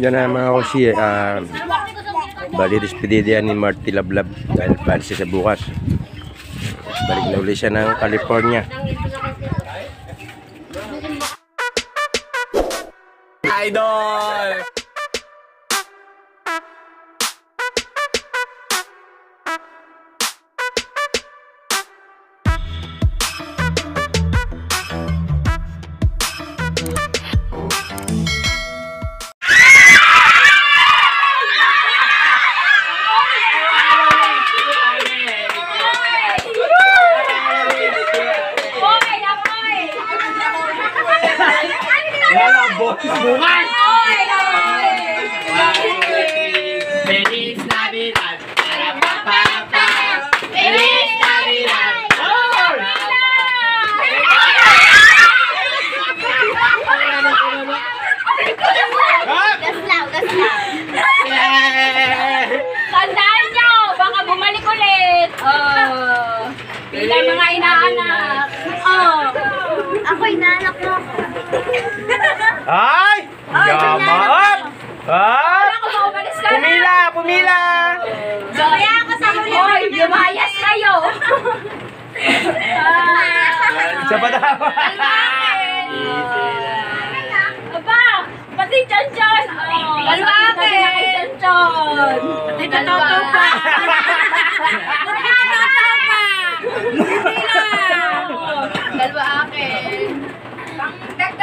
Yan na mga kosi, bali despedida ni Marty Lablab dahil bali siya sa bukas. Balik na uli siya ng California. Idol! Bukas! Feliz Navidad! Feliz Navidad! Gaslaw. Tandaan nyo, baka bumalik ulit. Bilang mga inaanak. Ako inaanak mo. Ay! Yaman! Wala ko maumalis ka na. Pumila! Kaya ako sa huli. Hoy, lumayas kayo. Sa padawa! Aba, pati Chanchan. Kalwake. Chanchan. Pati Toto pa. Dalawa akin.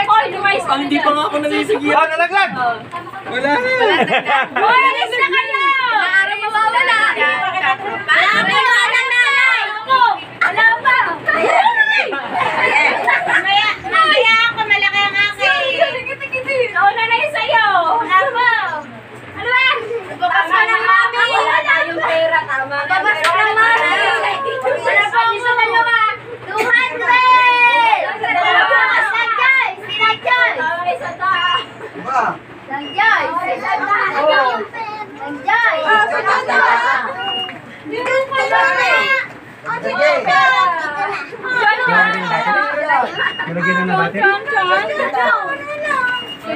Hoy, lumayas ka. Hindi pa nga ako nalisigiyan. Oh, nalaglag! Wala na! Hoy, alis na kayo! Maaari mawawala. Wala pa! Mamaya ako, malaki ang akin. Nauna na yun sa'yo. Wala pa. Ano ba? Babas ka ng mami. Wala na yung pera, tama. Babas ka ng mami. Wala pa ang isa dalawa. 200! Nalagyan na natin?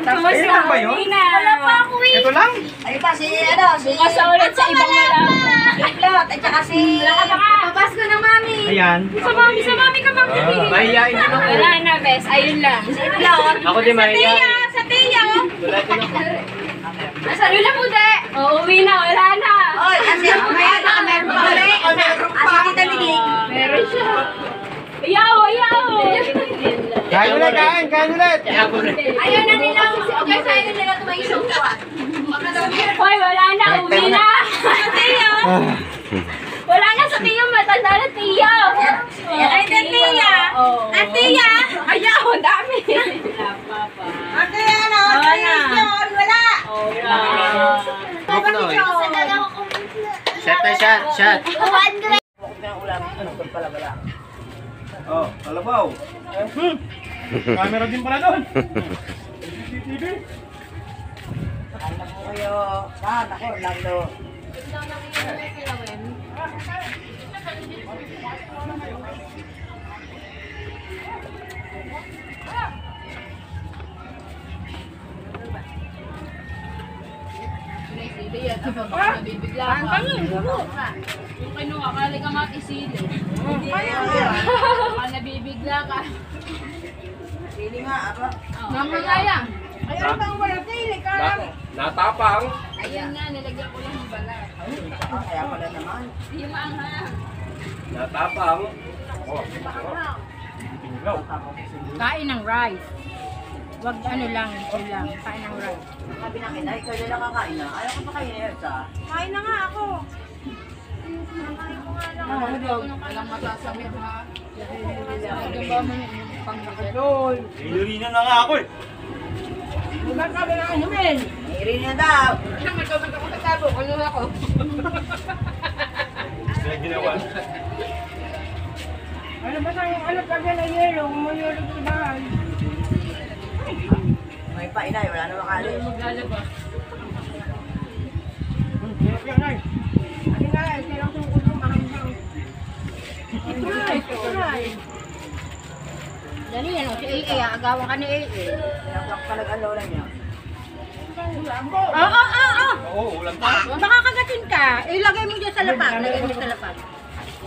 Ayun lang ba yun? Wala pa ako eh. Ito lang? Ay pa si Bukas sa ulit sa ibang wala. Iklot at saka si Papasko ng mami. Ayan. Sa mami ka pa kami. Mahihain din ako. Wala na, bes. Ayun lang. Iklot. Ako din mahihain. Sa tiya. Wala din ako. Nasa rila po, de. Uuwi na, wala na. Oy, kasi ako meron pa ulit. Asa kita binig. Meron siya. Ayaw. Kain ulit, kain ulit. Ayaw na nila. Okay, sa'yo na nila tumaisong ko. Hoy, wala na. Uwi na. Tiyo. Wala na sa tiyo. Matanda na tiyo. Ay, na tiya. Na tiya. Ayaw, dami. Ate, ano? Wala. Shot. Oh, kalabaw. Camera din pala doon. CCTV. Alam mo kayo. Ako, lalo. Nabibigla ka. Yung kinuha, kali ka matisili. Baka nabibigla ka. Sili nga, ako. Mamaya. Ayun bang wala sili ka lang. Natapang. Ayun nga, nilagyan ko lang yung balat. Kaya pala naman. Hindi maanghang. Natapang. Kain ng rice. Wag ano lang, ito lang. Kain ng rice. Sabi na kita, ikaw na lang kakain na. Ayaw ko pa kayo na sa. Kain na nga ako. Walang masasabi ha. Yung ba mo yung pangkakadol. Inurina na nga ako eh. Diba sabi na inumin? Iri na daw. Magkamag ako sa tabo. Ano ako? Kaya ginawa. Ano ba sa yung anak kagyan na yelo? Umayulog sa bahay. May painay, wala na makali. Maglalabas. Ano nga, silang tungkol ng mahanghang. Dali yan o, si AA, agawan ka ni AA. Pinaklak talaga ang lola niya. Oo, ulam pa. Baka kagatin ka. Ilagay mo dyan sa lapag. Lagay mo sa lapag.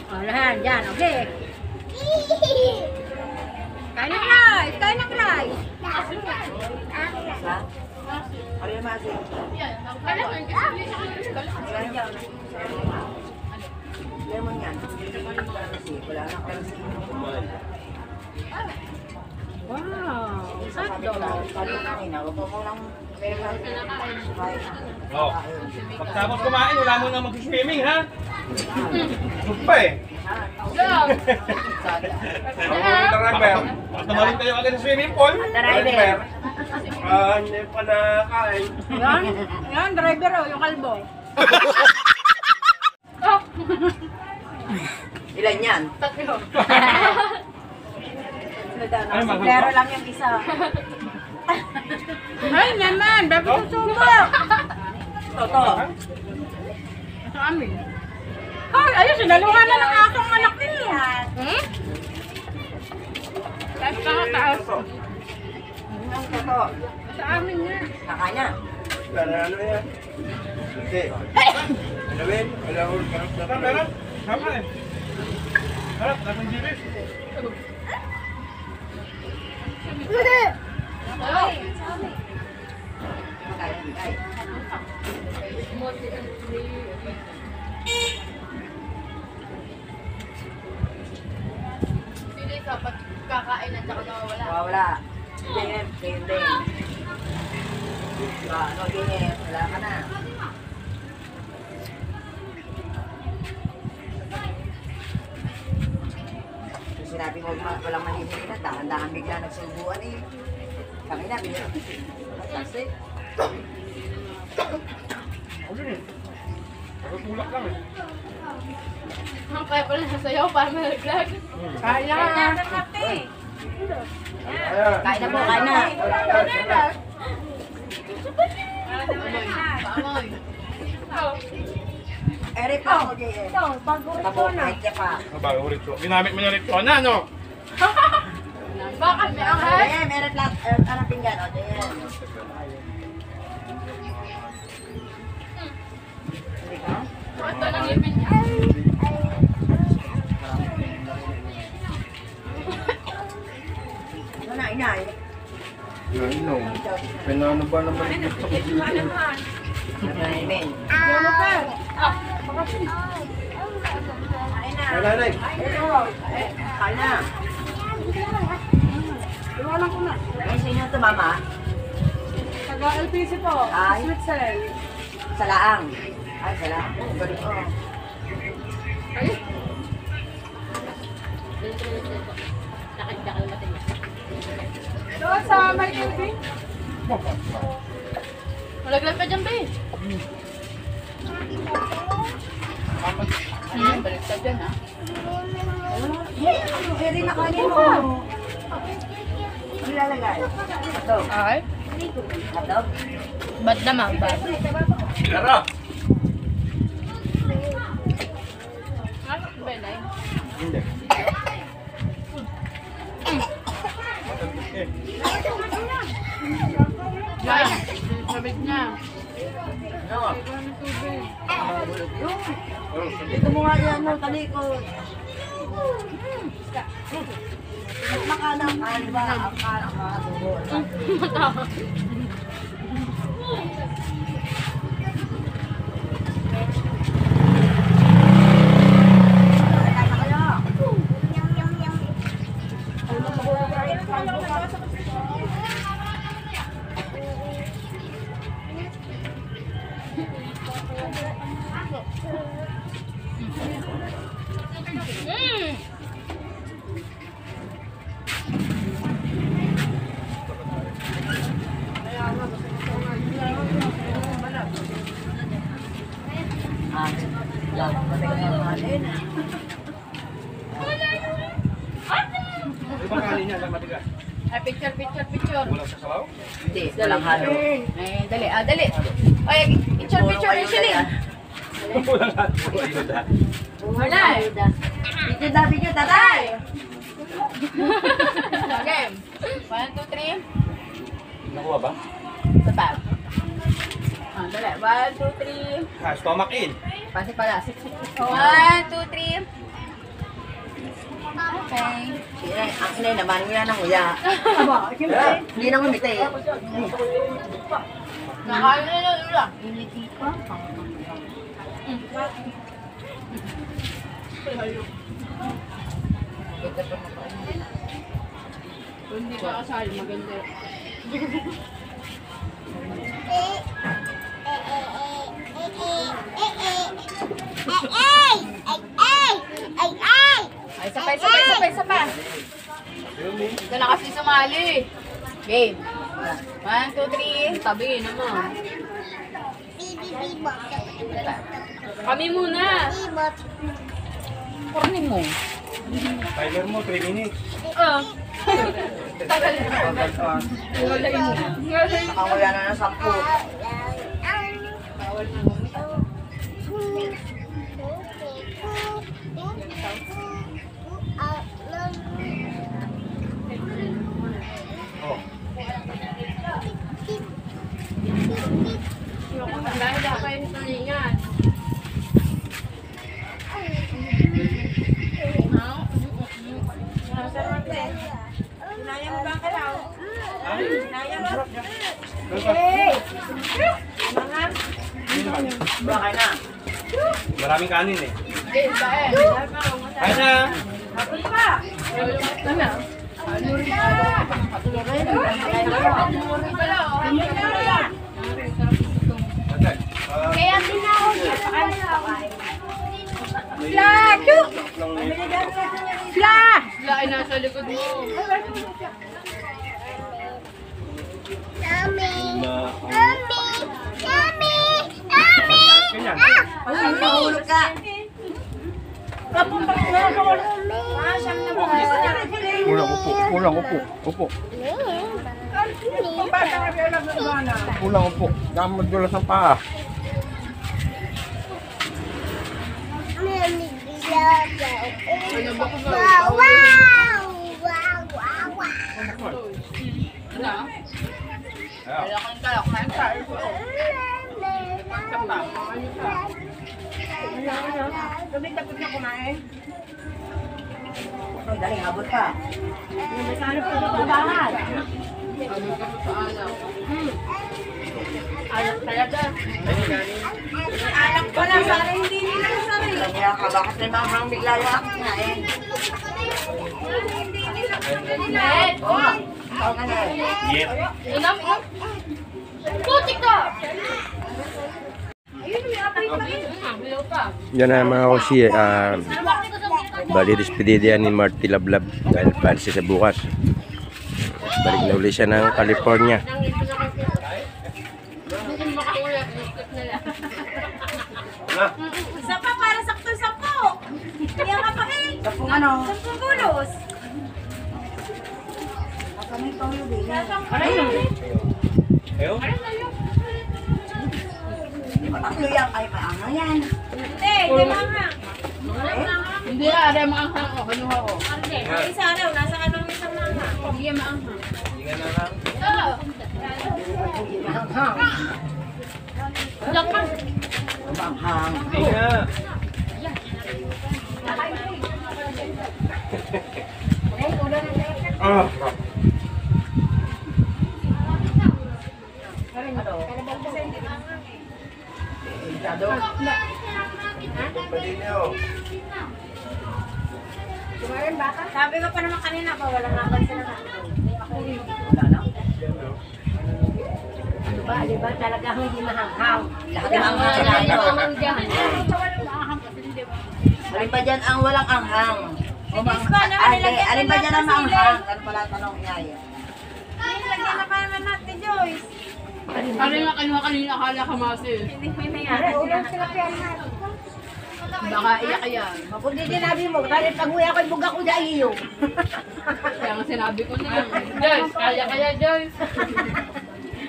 O, lahat. Yan. Okay. Kain ng rice. Kain ng rice. Lemon yan. Wala na kasi. Wow. Sabi ko lang, huwag mo lang Oo. Pagtapos kumain, wala mo na mag-swimming, ha? Huwag pa eh. Driver. Basta marin kayo agad sa swimming pool. Driver. Hindi pa nakain. Yan. Yan. Driver o. Yung kalbo. Ilan yan? Ay, Pero lang yung isa. Ay, naman. Dapat susubok. Totoo. Sa amin. Ay, ayun. Sinaluhan na ng akong anak niyo. Hmm? Taas ka nga, taas. Ang totoo. Sa amin nga. Nakanya. Ano yan? Hindi. Ano yan? Wala ko. Dapat meron. Sama eh. Harap, dapat jiris. Pili ka pag kakain at saka nawawala. Wala. Game, game din. Ano game? Wala ka na. Kung sinabi mo walang manimili na, dahan-dahan bigla nagsubuan eh. Kami na, binili. Kasi, Natutulak lang eh. Kaya pala nasayaw para malaglag. Kaya. kain na po, kain na. Pamoy. Eric pa ako, JM. Tabo, kahit siya pa. Bago rito. Ginamit mo yung rito na, no? Bakit may anghel? JM, Eric lang, hanapin yan, o, JM. Hindi ka? Ito lang ipin niya. Ano na, inay? Ano? Pinano ba naman gusto ko dito? Amen. Nanay. Kain na. Iwanan ko na. Ay, sa inyo ito, mama? Taga-LPC po. Ay. Switzerland. Sa laang. Ay, sa laang. Galing ko. Doon sa may building. Malaglag ka dyan, be. Baliktad yan, ha? Pwede na kanin mo. Ano lalagay? Hotdog. Ay? Hotdog? Ba't naman ba? Tara! Ano ba yun? Hindi. Yan. Sabit niya. Ano? Dito mo nga yan, no, talikod. Mas makanang ba? Ang kanang makatubo. Di ba kanin niya? Matigas. Ay, picture. Wala sa sabaw? Hindi, walang halo. Ay, dali. Dali. Ay, picture, Sili. Wala lahat. Wala. Wala eh. Video, tatay! Game. 1, 2, 3. Nakuha ba? Baba. Dali. 1, 2, 3. Stomach in. Pati pala. 1, 2, 3. Okay. Ang inay naman, nguya ng nguya. Hindi na ngumiti. Nakain na lang. Initi ka. Hindi ka kasali, maganda. Ay, isa pa. Ito na kasi sumali. Game. 1, 2, 3. Tabi naman. Kami muna. Kurnin mo. Timer mo, 3 minutes. Tagal na. Nakanguya na ng 10. Bawal na. Oh. Dahil ako yung tulingan. Bakay na. Maraming kanin eh. Game ba eh? Kaya na. Kaya tinawag niya sa kanila. Sila ay nasa likod mo. Ganyan. Mahulog ka. Kulang upo. Kulang upo. Damad dulas ang paa. Wala. Wala kang kalak. Kain tayo. Sapa. Ano ka? Tapos na kumain. Ay, dali, habot ka. Ano ka pa sa alaw? Alak talaga. Anak ko na, sana hindi nila sarili. Alam niya ka, bakit may manghang bigla yung aking na eh. Net! Oo. Ikaw nga na eh. Yep. Inam! Putik ka! Bilaw ka. Yan na mga kosi, bali despedida ni Marty Lablab dahil pansi sa bukas. Balik na uli siya ng California. Isa pa para sakto-sakto. Kaya ka pa eh. Sapong ano? 10 gulos. Kami ito yung bili. Ayaw? Mataklo yan. Ay, paano yan? Hindi, hindi mga. Hindi ah, ada maanghang o, kanuha ko. Ang isa daw, nasa kanong isang mga. Hindi maanghang. Hindi nga na lang. Lak ka. Manghang. Hindi nga. Ah. Masyado. Sabi ko pa naman kanina pa, walang napansin na. Wala na. Diba talaga hindi mahanghang. Lahat ng anghang na Maanghang dyan. Alin pa dyan ang walang anghang? Inis pa naman, nilagyan Alin pa na dyan ang natin sila. maanghang? Ano pala tanong niya yun? Ay, lagyan na pa naman natin, Joyce. Ano nga kanuha kanina, akala ka masil. Hindi may mayroon. Ulang sila kaya natin. Baka iyak yan. Mapundi din nabi mo, dahil pag-uwi ako, buga ko dahil iyo. Kaya nga sinabi ko na yan. Joyce, kaya Joyce.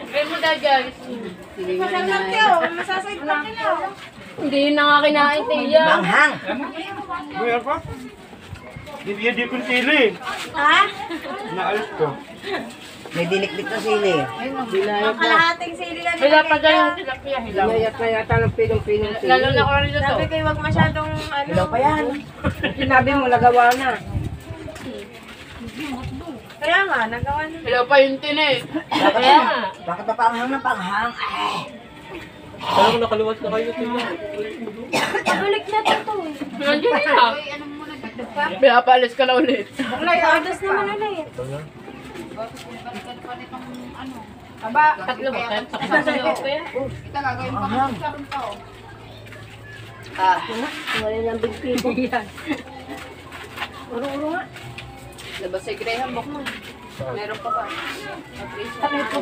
Kaya mo da Joyce. Sige nga Masarap na. kayo, masasayit pa nila. Hindi na nga kinain tiya. Manghang! Mayroon pa? Hindi ko sili. Ha? Naalis ko. May dinikdik na sili. Ang kalahating sili lang. Hila pa dyan yung tilapia, hilaw. Mayat na yata ng pinong-pinong Lalo na ko rin ito. Sabi kayo wag masyadong ano. Hilaw pa yan. Sinabi mo, nagawa na. Kaya nga, nagawa na. Hilaw pa yung tin eh. Bakit pa panghang ng panghang? Ay. Parang nakaliwas na kayo. Pabalik na to eh. Nandiyan na. Pinapalis ka na ulit. Adas naman ulit. Aba, tatlo ba? Sa kasama ko yan. Wala nang bigpito. Uro-uro nga. Labas sa Graham book mo. Meron pa ba? Kami po.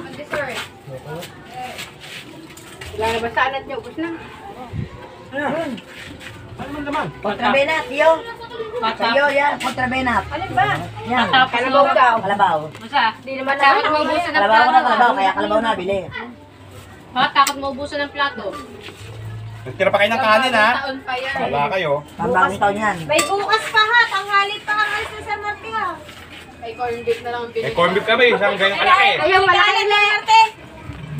Wala na ba sa alat niyo? Ubus na. Kontrabenat, yo. Sa'yo yan, kontrabenat. Ano ba? Yan. Kalabaw daw. Kalabaw. Masa? Di naman takot maubusan ng Kalabaw ko na plato. kalabaw, kaya kalabaw na bili. Ha? Takot maubusan ng plato. Nagtira pa kayo ng kanin ha. Taon pa yan. Wala kayo. Pambagong taon yan. May bukas pa ha. Tanghalit pa ang alis na sa Marte ha. Ay, corn beef na lang ang May pinili. corn beef kami, isang ganyan kalaki. Ayun, malaki na Marte.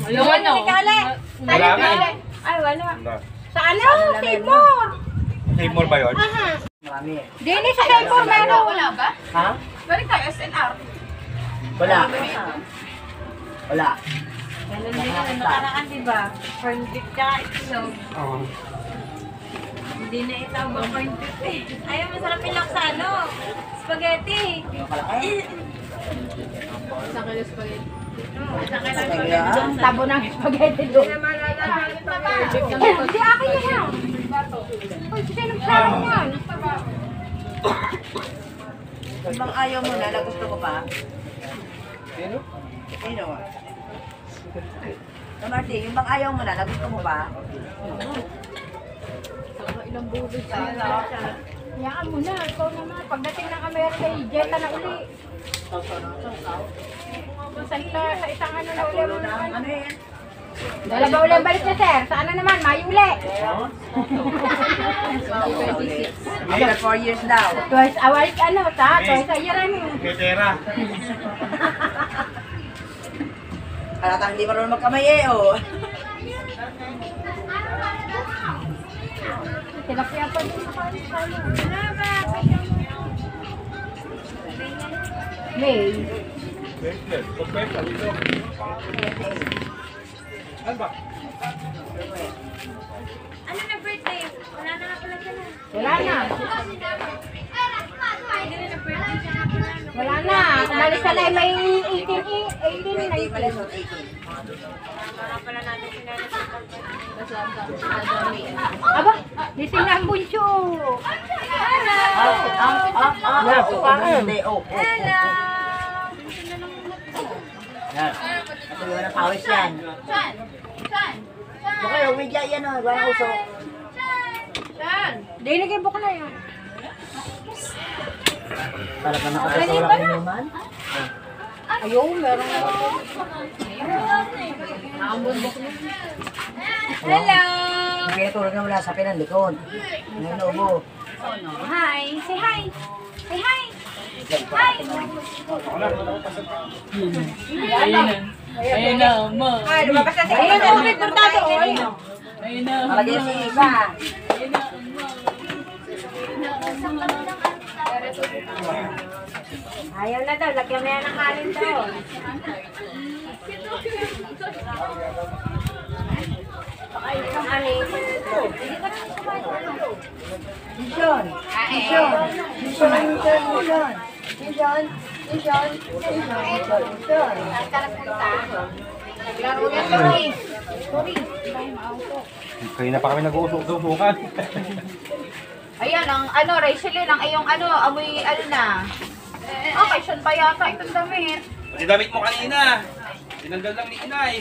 Yung ano? Kale. Wala nga eh. Ay, wala. Wala. Sa ano? Timor. Timor ba yun? Marami eh. Dini sa Timor meron. Wala ba? Ha? Balik tayo, SNR. Wala. Wala. Ganun din ang nakaraan, di ba? Corn beef tsaka itlog. Oo. Hindi na itawag corn beef eh. Ayaw, masarap yung lang sa ano. Spaghetti. Yung kalaki. Isang kilo spaghetti. Kaya, Tabo ng spaghetti doon. Hindi, akin na yan. Uy, sinong sarang yan? yung bang ayaw mo na, gusto ko pa. Sino? So, Marty, yung bang ayaw mo na, gusto mo pa. Ilang bulo siya. Hayaan mo na, ikaw naman. Pagdating ng Amerika, jeta na uli. Sa isang ano na uli mo naman. Ano yan? Wala ba uli balik na, sir? Sa ano naman, May uli. After 4 years daw. Twice a week, ano, twice a year, ano. Petera. Halatang hindi marunong magkamay eh, oh. Tilapia pa din sa ano. May. Ano ba? Ano na birthday? Wala na nga pala siya na. Wala na. Kumalis ka na, may 18 na 18. Aba, gising na ang bunso. Hindi, oh. Hello. Yan. Ito yung ng pawis yan. Baka yung media yan, oh. Wala uso. Dinig yung buka na yun. Para ka nakakasalang inuman. Ayaw, meron na. Hello. Kaya tulad na wala sa pinanlikod. Ngayon, ubo. Hi. Say hi. Say hi. Hi. Ayun na, ma. Ay, lumabas na si Ayun na, may portado. Ayun na. Malagay si Iba. Ayaw na daw, lagyan mo yan ng kanin daw. Ay, ang kanin. Hindi ka na kumain. Mission. Mission. Mission. Mission. Mission. Mission. Mission. Saan ka nagpunta? Naglaro yan, sorry. Sorry. Kanina pa kami nag-uusok-usukan. Ayan, ang ano, Rachelin, ang iyong ano, amoy ano na. Okay, Sean pa yata itong damit. Pati damit mo kanina. Tinanggal lang ni Inay.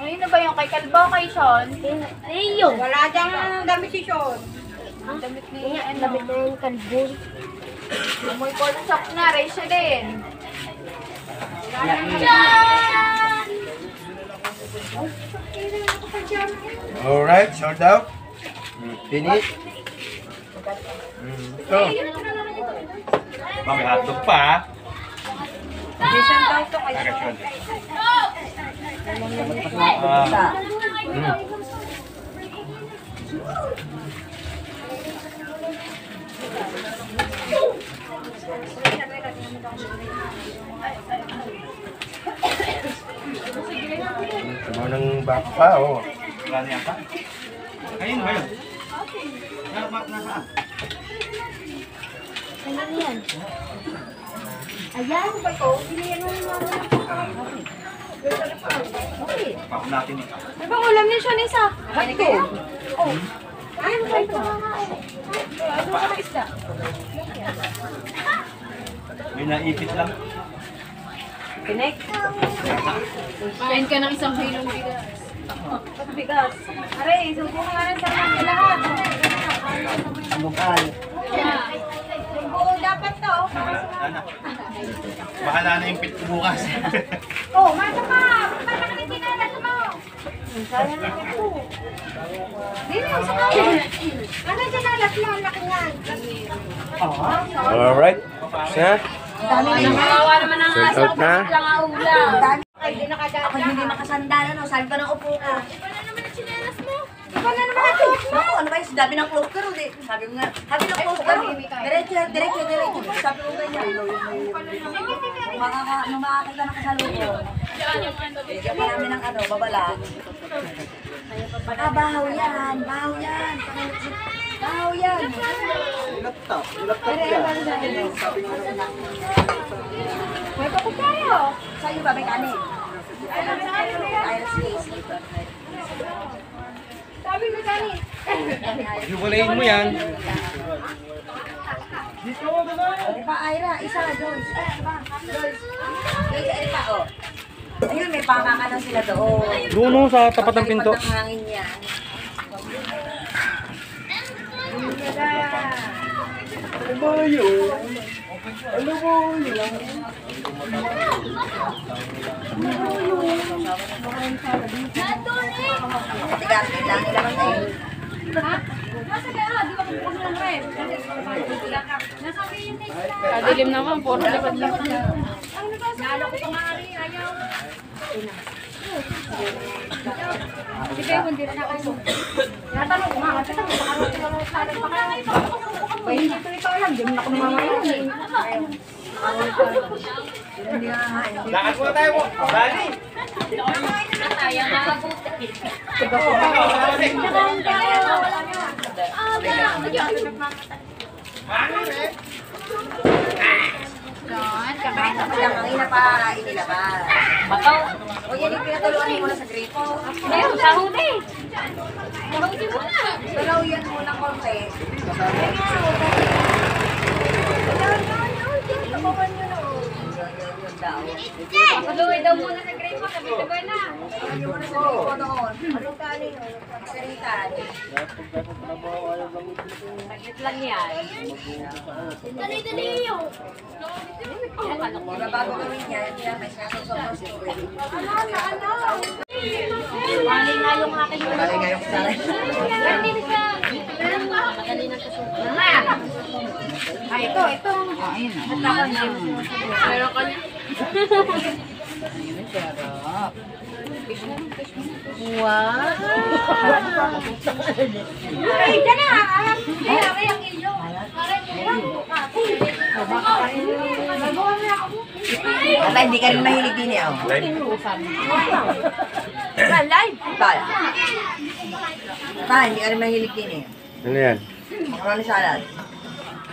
Ano ba yung kay Kalbo, kay Sean? Iyo. Wala diyang damit si Sean. Ang damit ni, Ang ano, damit na yung kalbun. amoy corn shock na, Rachelin. Alright, sold out. Finish. Ito. May hotdog pa. Mission daw to kay Direction. Sama ng baka pa, oh. Wala na yata. Ayun ba yun? Nasaan? Ayan, ba ito? Pilihan mo yung mga Pako natin ito. Ano bang ulam niya siya, Nisa? Ito. Oh. Ay, ano ba ito? Ano ba ang isda? May naipit lang. Pinek. Kain ka ng 1 kilong bigas. Bigas. Aray, subo ka nga rin sa mga lahat. Bukal. Oo, dapat to. Ana. Bahala na yung pit ko bukas. Oh, masa ka. Paano ka tinalas mo? Sayang na ito. Dito, sa kanya. Ano tinalas mo? Ang laki nga. Alright. Sa? Nakawawa naman ang Sold aso. out na. Lang ang ulam. Ay, di nakadaan. Ako hindi makasandala, no? Saan ka ng upo ko? Wala naman ang chinelas mo. Iba na naman ito. Ako, ano ba yung dami ng close ka ron eh. Sabi ko nga, sabi ng close ka ron. Diretso. Sabi ko ganyan. Nung makakita na kasalubong. Bigyan pa namin ng babala. Bahaw yan. Bahaw yan. May kapag tayo. Sa'yo ba may kanin? Iris case. Sabi mo kanin. Hiwalayin mo yan. Di ba, Ira? Isa, Joyce. Joyce, Ira, oh. Ayun, may pangaka na sila doon. Doon sa tapat ng pinto. Pag ng hangin yan. Tigas, may lang ilaman na yun. Nasa kaya, di ba kung kung lang rin? Nasa kaya yung next na. Kadilim naman, puro lapad lang. Ang nabasa, nalo ko pangari, ayaw. Sige, hindi na kayo. Natanong ko nga, kasi tanong ko kung sabi pa kayo. Ay, hindi ko ito alam. Di mo na ako namamayan. Hindi nga, hindi. Lakad muna tayo mo. Dali. Sayang na mabuti. Kakain na pala, kanina pa inilabas. Bataw. O yan yung pinatuluan mo na sa gripo. Ngayon, sahudi. Sahudi mo na. Dalaw yan muna konti. Yun daw. Pagluwi daw muna sa grade mo, sabay-sabay na. Yung muna sa gripo doon. Anong kanin? Saritan. Saglit lang yan. Dali-dali yun. Diba bago gawin niya, hindi na may sinasosok si Pwede. Bali nga yung aking Bali nga yung kasalanan. Madali siya. Madali na siya. Ay, ito. Ayun na. Meron ka niya. Ay, dyan na. Ay, ang ilong. Ata, hindi ka rin mahilig din eh. Live. Pa, hindi ka rin mahilig din eh. Ano yan? Macaroni salad.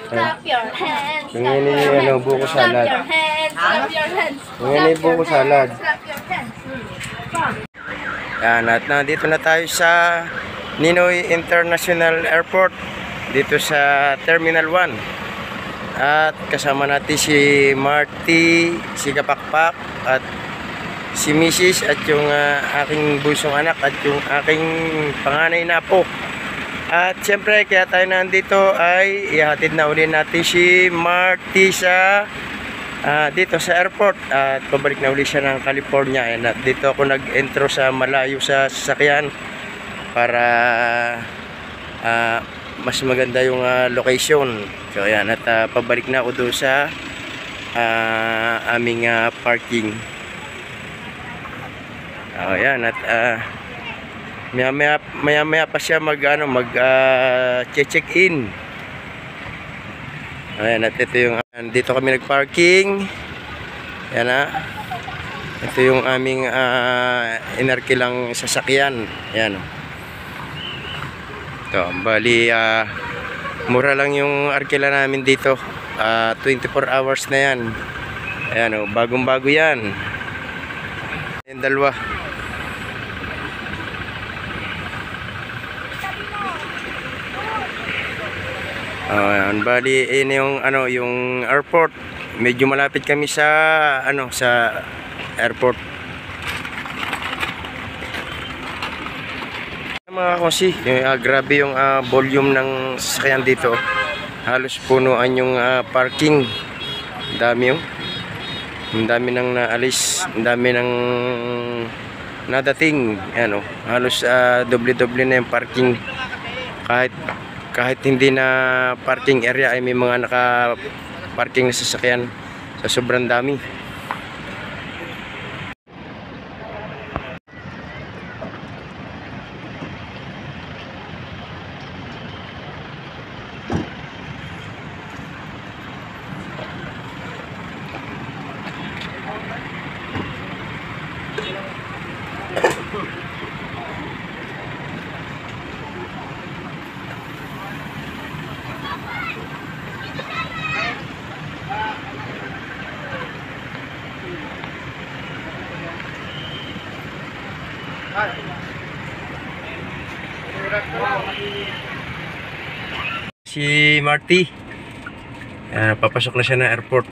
Clap your hands. Yung ini buko Clap salad. your hands. Clap your hands. Yung ini buko salad. Clap your hands. Yan, at nandito na tayo sa Ninoy International Airport dito sa Terminal 1. At kasama natin si Marty, si Kapakpak at si Mrs. at yung aking bunsong anak at yung aking panganay na apo. At siyempre kaya tayo nandito ay ihatid na uli natin si Marty sa dito sa airport at pabalik na uli siya ng California. And at dito ako nag-intro sa malayo sa sasakyan para mas maganda yung location. So ayan, at pabalik na ako doon sa aming parking. Ayan, at maya pa siya check in. Ayan, at ito yung dito kami nagparking. Ayan na. Ito yung aming inarkilang sasakyan. Ayan. Ito, bali mura lang yung arkila namin dito. 24 hours na yan. Ayan, bagong-bago yan. Yung dalawa. Ayan, bali ini yung yung airport. Medyo malapit kami sa sa airport. Mga kasi grabe yung volume ng sasakyan dito. Halos punuan yung parking. Dami yung. Ang dami nang naalis, ang dami nang nadating. Ano, halos doble-doble na yung parking. Kahit hindi na parking area ay may mga naka-parking na sasakyan sa sobrang dami. Si Marty, papasok na siya ng airport.